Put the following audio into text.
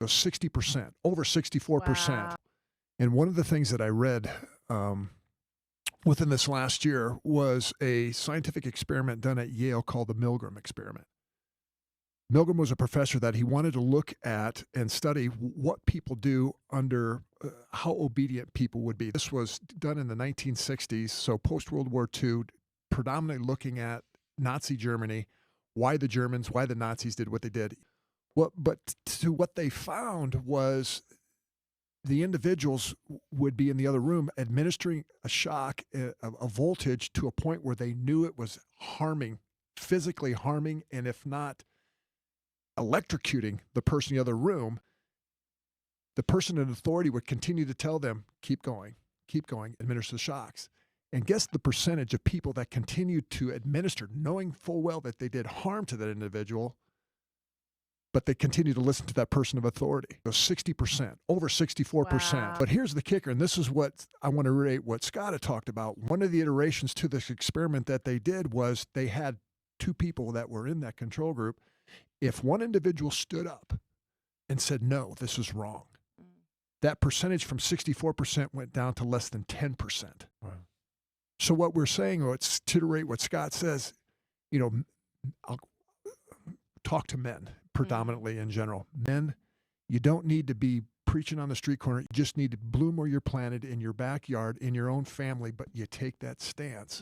was 60%, over 64%. Wow. And one of the things that I read within this last year was a scientific experiment done at Yale called the Milgram experiment. Milgram was a professor that he wanted to look at and study what people do under how obedient people would be. This was done in the 1960s, so post-World War II, predominantly looking at Nazi Germany, why the Nazis did what they did. But what they found was the individuals would be in the other room administering a shock, a voltage to a point where they knew it was harming, physically harming, and if not electrocuting the person in the other room, the person in authority would continue to tell them, keep going, administer the shocks. And guess the percentage of people that continued to administer, knowing full well that they did harm to that individual, but they continue to listen to that person of authority. It was 60%, over 64%. Wow. But here's the kicker, and this is what I want to reiterate what Scott had talked about. One of the iterations to this experiment that they did was they had two people that were in that control group. If one individual stood up and said, no, this is wrong, that percentage from 64% went down to less than 10%. Wow. So what we're saying, or it's to iterate what Scott says, I'll talk to men predominantly in general. Men, you don't need to be preaching on the street corner. You just need to bloom where you're planted in your backyard, in your own family, but you take that stance.